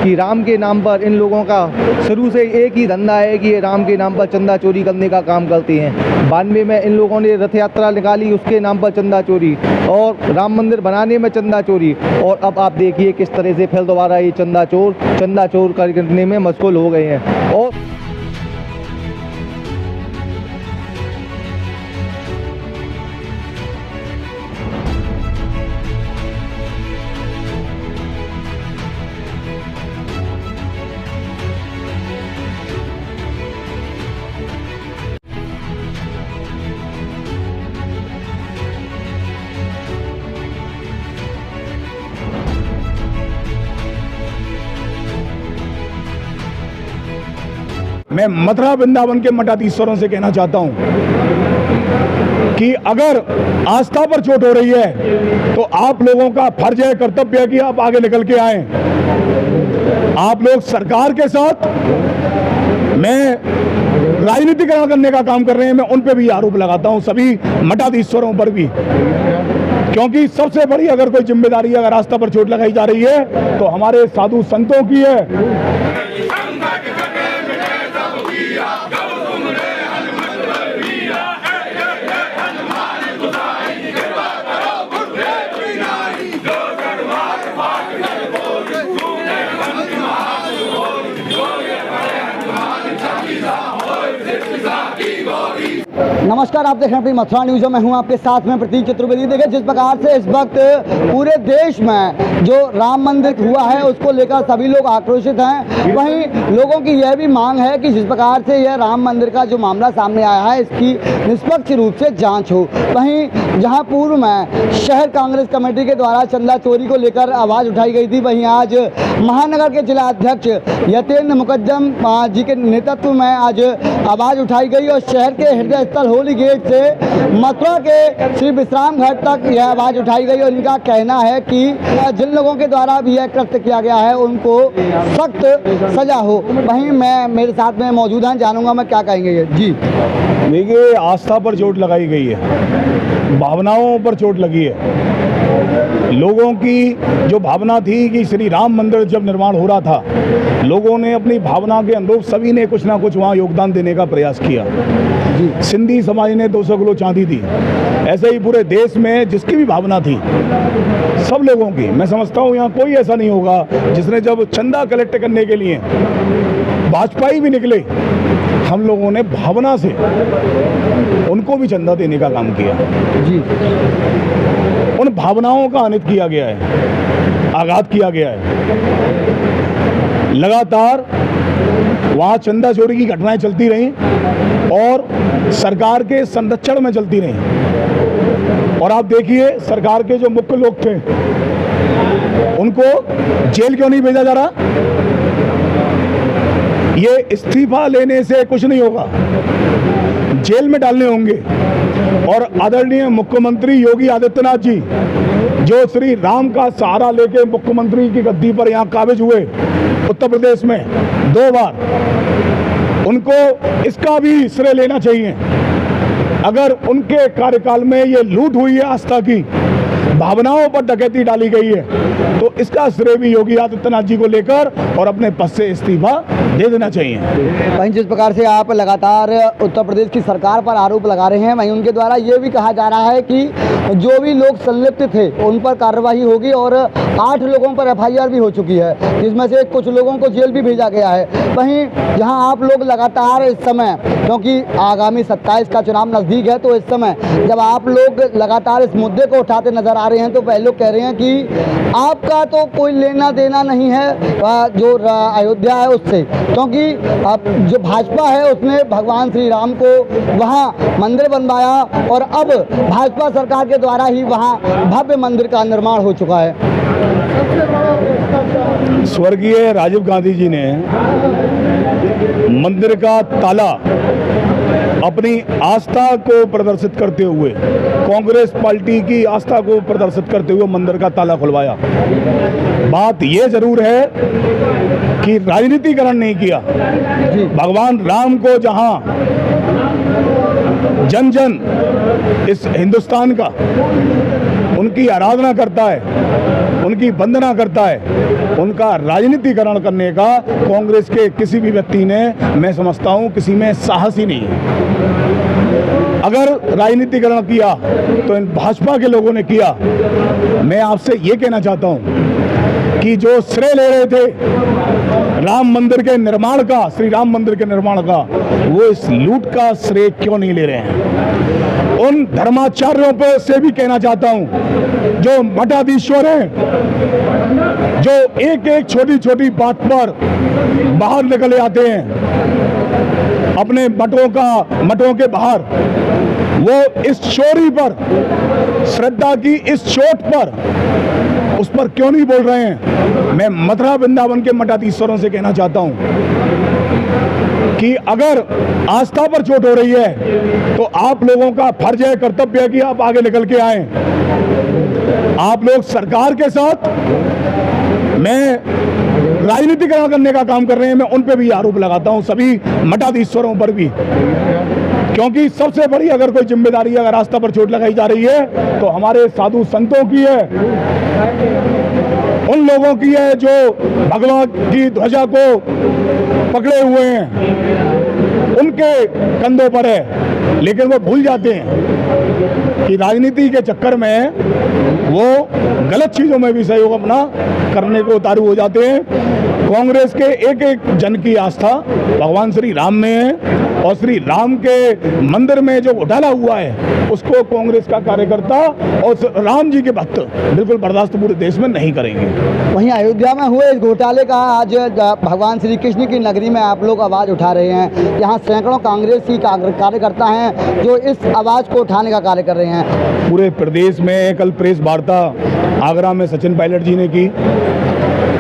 कि राम के नाम पर इन लोगों का शुरू से एक ही धंधा है कि ये राम के नाम पर चंदा चोरी करने का काम करते हैं। 92 में इन लोगों ने रथ यात्रा निकाली, उसके नाम पर चंदा चोरी, और राम मंदिर बनाने में चंदा चोरी, और अब आप देखिए किस तरह से फिर दोबारा ये चंदा चोर करने में मशगूल हो गए हैं। और मैं मथुरा वृंदावन के मठाधीश्वरों से कहना चाहता हूं कि अगर आस्था पर चोट हो रही है तो आप लोगों का फर्ज है, कर्तव्य है कि आप आगे निकल के आए। आप लोग सरकार के साथ मैं राजनीतिकरण करने का काम कर रहे हैं। मैं उन पे भी आरोप लगाता हूं, सभी मठाधीश्वरों पर भी, क्योंकि सबसे बड़ी अगर कोई जिम्मेदारी अगर आस्था पर चोट लगाई जा रही है तो हमारे साधु संतों की है। नमस्कार, आप देख रहे हैं अपनी मथुरा न्यूज़। मैं हूं आपके साथ में प्रतीक चतुर्वेदी। देखिए जिस प्रकार से इस वक्त पूरे देश में जो राम मंदिर हुआ है उसको लेकर सभी लोग आक्रोशित हैं, वहीं लोगों की यह भी मांग है कि जिस प्रकार से यह राम मंदिर का जो मामला सामने आया है इसकी निष्पक्ष रूप से जाँच हो। वहीं जहाँ पूर्व में शहर कांग्रेस कमेटी के द्वारा चंदा चोरी को लेकर आवाज़ उठाई गई थी, वहीं आज महानगर के जिला अध्यक्ष यतेंद्र मुकद्दम जी के नेतृत्व में आज आवाज़ उठाई गई और शहर के हृदय स्थल होली गेट से मथुरा के श्री विश्राम घाट तक यह आवाज़ उठाई गई। और इनका कहना है कि जिन लोगों के द्वारा भी यह कृत्य किया गया है उनको सख्त सजा हो। वहीं मैं मेरे साथ में मौजूद हैं, जानूंगा मैं क्या कहेंगे ये जी। देखिए, आस्था पर चोट लगाई गई है, भावनाओं पर चोट लगी है। लोगों की जो भावना थी कि श्री राम मंदिर जब निर्माण हो रहा था, लोगों ने अपनी भावना के अनुरूप सभी ने कुछ ना कुछ वहाँ योगदान देने का प्रयास किया। सिंधी समाज ने 200 किलो चांदी दी, ऐसे ही पूरे देश में जिसकी भी भावना थी सब लोगों की, मैं समझता हूँ यहाँ कोई ऐसा नहीं होगा जिसने, जब चंदा कलेक्ट करने के लिए वाजपेयी भी निकले, हम लोगों ने भावना से उनको भी चंदा देने का काम किया जी। उन भावनाओं का आनित किया गया है, आघात किया गया है। लगातार वहाँ चंदा चोरी की घटनाएं चलती रहीं और सरकार के संरक्षण में चलती रहीं। और आप देखिए, सरकार के जो मुख्य लोग थे उनको जेल क्यों नहीं भेजा जा रहा। ये इस्तीफा लेने से कुछ नहीं होगा, जेल में डालने होंगे। और आदरणीय मुख्यमंत्री योगी आदित्यनाथ जी, जो श्री राम का सहारा लेके मुख्यमंत्री की गद्दी पर यहाँ काबिज हुए उत्तर प्रदेश में 2 बार, उनको इसका भी श्रेय लेना चाहिए। अगर उनके कार्यकाल में ये लूट हुई है, आस्था की भावनाओं पर डकैती डाली गई है, तो इसका श्रेय भी योगी आदित्यनाथ जी को लेकर और अपने पद से इस्तीफा दे देना चाहिए। वहीं जिस प्रकार से आप लगातार उत्तर प्रदेश की सरकार पर आरोप लगा रहे हैं, वहीं उनके द्वारा ये भी कहा जा रहा है कि जो भी लोग संलिप्त थे उन पर कार्रवाई होगी और 8 लोगों पर FIR भी हो चुकी है, जिसमें से कुछ लोगों को जेल भी भेजा गया है। वहीं जहां आप लोग लगातार इस समय, क्योंकि आगामी 27 का चुनाव नज़दीक है, तो इस समय जब आप लोग लगातार इस मुद्दे को उठाते नजर आ रहे हैं तो वह लोग कह रहे हैं कि आपका तो कोई लेना देना नहीं है जो अयोध्या है उससे, क्योंकि अब जो भाजपा है उसने भगवान श्री राम को वहाँ मंदिर बनवाया और अब भाजपा सरकार के द्वारा ही वहाँ भव्य मंदिर का निर्माण हो चुका है। स्वर्गीय राजीव गांधी जी ने मंदिर का ताला अपनी आस्था को प्रदर्शित करते हुए, कांग्रेस पार्टी की आस्था को प्रदर्शित करते हुए मंदिर का ताला खुलवाया। बात यह जरूर है कि राजनीतिकरण नहीं किया। भगवान राम को जहां जन जन इस हिंदुस्तान का उनकी आराधना करता है, उनकी वंदना करता है, उनका राजनीतिकरण करने का कांग्रेस के किसी भी व्यक्ति ने, मैं समझता हूं, किसी में साहस ही नहीं है। अगर राजनीतिकरण किया तो इन भाजपा के लोगों ने किया। मैं आपसे ये कहना चाहता हूं कि जो श्रेय ले रहे थे राम मंदिर के निर्माण का, श्री राम मंदिर के निर्माण का, वो इस लूट का श्रेय क्यों नहीं ले रहे हैं। उन धर्माचार्यों पर से भी कहना चाहता हूं जो मठाधीश्वर हैं, जो एक एक छोटी छोटी बात पर बाहर निकले आते हैं अपने मठों के बाहर, वो इस चोरी पर, श्रद्धा की इस चोट पर, उस पर क्यों नहीं बोल रहे हैं। मैं मथुरा वृंदावन के मठाधीश्वरों से कहना चाहता हूं कि अगर आस्था पर चोट हो रही है तो आप लोगों का फर्ज है, कर्तव्य है कि आप आगे निकल के आए। आप लोग सरकार के साथ मैं राजनीतिकरण करने का काम कर रहे हैं। मैं उन पे भी आरोप लगाता हूं, सभी मठाधीश्वरों पर भी, क्योंकि सबसे बड़ी अगर कोई जिम्मेदारी अगर आस्था पर चोट लगाई जा रही है तो हमारे साधु संतों की है, उन लोगों की है जो भगवान की ध्वजा को पकड़े हुए हैं, उनके कंधों पर है। लेकिन वो भूल जाते हैं कि राजनीति के चक्कर में वो गलत चीजों में भी सहयोग अपना करने को उतारू हो जाते हैं। कांग्रेस के एक एक जन की आस्था भगवान श्री राम में है और श्री राम के मंदिर में जो घोटाला हुआ है उसको कांग्रेस का कार्यकर्ता और राम जी के भक्त बिल्कुल बर्दाश्त पूरे देश में नहीं करेंगे। वहीं अयोध्या में हुए इस घोटाले का आज भगवान श्री कृष्ण की नगरी में आप लोग आवाज़ उठा रहे हैं। यहाँ सैकड़ों कांग्रेस की कार्यकर्ता हैं जो इस आवाज़ को उठाने का कार्य कर रहे हैं। पूरे प्रदेश में कल प्रेस वार्ता आगरा में सचिन पायलट जी ने की,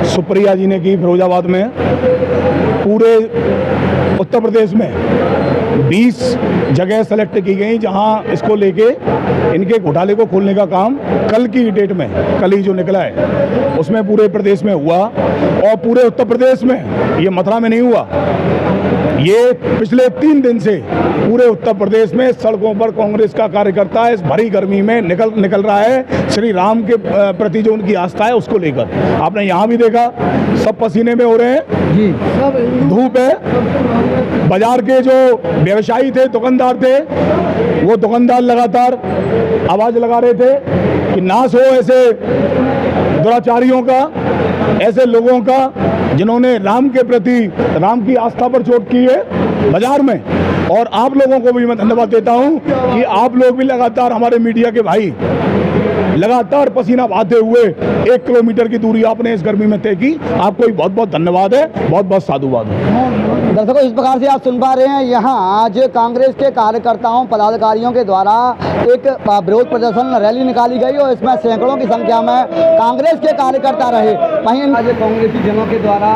सुप्रिया जी ने की, फिरोजाबाद में, पूरे उत्तर प्रदेश में 20 जगह सेलेक्ट की गई जहां इसको लेके इनके घोटाले को खोलने का काम कल की डेट में, कल ही जो निकला है उसमें पूरे प्रदेश में हुआ। और पूरे उत्तर प्रदेश में, ये मथुरा में नहीं हुआ, ये पिछले 3 दिन से पूरे उत्तर प्रदेश में सड़कों पर कांग्रेस का कार्यकर्ता इस भरी गर्मी में निकल रहा है श्री राम के प्रति जो उनकी आस्था है उसको लेकर। आपने यहाँ भी देखा सब पसीने में हो रहे हैं जी, सब धूप है। बाजार के जो व्यवसायी थे, दुकानदार थे, वो दुकानदार लगातार आवाज लगा रहे थे कि नाश हो ऐसे दुराचारियों का, ऐसे लोगों का जिन्होंने राम के प्रति, राम की आस्था पर चोट की है बाजार में। और आप लोगों को भी मैं धन्यवाद देता हूं कि आप लोग भी लगातार, हमारे मीडिया के भाई लगातार पसीना बहाते हुए 1 किलोमीटर की दूरी आपने इस गर्मी में तय की। आपको भी बहुत बहुत धन्यवाद है, बहुत बहुत साधुवाद है। दर्शकों, इस प्रकार से आप सुन पा रहे हैं, यहाँ आज कांग्रेस के कार्यकर्ताओं, पदाधिकारियों के द्वारा एक विरोध प्रदर्शन रैली निकाली गई और इसमें सैकड़ों की संख्या में कांग्रेस के कार्यकर्ता रहे। वहीं आज कांग्रेसी जनों के द्वारा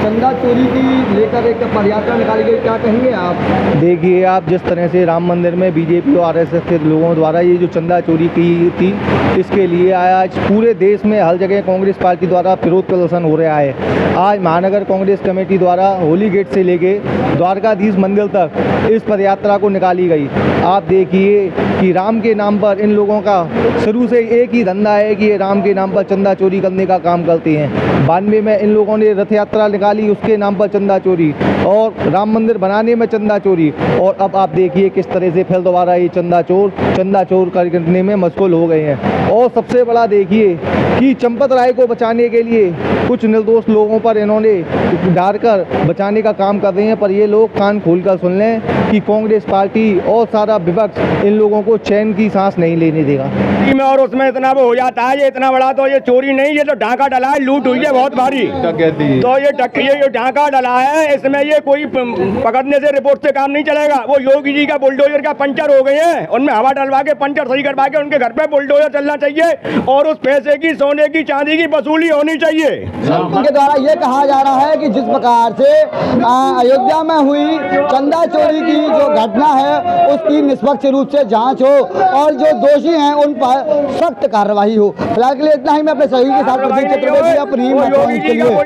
चंदा चोरी की लेकर एक पदयात्रा निकाली गई, क्या कहेंगे आप? देखिए, आप जिस तरह से राम मंदिर में बीजेपी और आरएसएस के लोगों द्वारा ये जो चंदा चोरी की थी, इसके लिए आज पूरे देश में हर जगह कांग्रेस पार्टी द्वारा विरोध प्रदर्शन हो रहा है। आज महानगर कांग्रेस कमेटी द्वारा होली गेट से लेके द्वारकाधीश मंदिर तक इस पदयात्रा को निकाली गई। आप देखिए कि राम के नाम पर इन लोगों का शुरू से एक ही धंधा है कि ये राम के नाम पर चंदा चोरी करने का काम करते हैं। 92 में इन लोगों ने रथ यात्रा निकाली, उसके नाम पर चंदा चोरी, और राम मंदिर बनाने में चंदा चोरी, और अब आप देखिए किस तरह से फिर दोबारा ये चंदा चोर करने में मशगूल हो गए हैं। और सबसे बड़ा देखिए कि चंपत राय को बचाने के लिए कुछ निर्दोष लोगों पर इन्होंने डालकर बचाने का काम कर रहे हैं, पर ये लोग कान खोलकर सुन लें कि कांग्रेस पार्टी और सारा विपक्ष इन लोगों को चैन की सांस नहीं लेने देगा। में और उसमें इतना वो हो जाता है, ये इतना बड़ा तो ये चोरी नहीं, ये तो ढाका डला है, लूट हुई है बहुत भारी। तो ये ढाका डला है, इसमें ये कोई पकड़ने से रिपोर्ट से काम नहीं चलेगा। वो योगी जी का बुलडोजर का पंचर हो गए हैं, उनमें हवा डलवा के पंचर सही करवा के उनके घर पे बुलडोजर चलना चाहिए और उस पैसे की, सोने की, चांदी की वसूली होनी चाहिए। उनके द्वारा ये कहा जा रहा है कि जिस प्रकार से अयोध्या में हुई चंदा चोरी की जो घटना है उसकी निष्पक्ष रूप से जांच हो और जो दोषी हैं उन पर सख्त कार्रवाई हो। फिलहाल के लिए इतना ही। मैं अपने सहयोगी के साथ प्रदीप चतुर्वेदी अपनी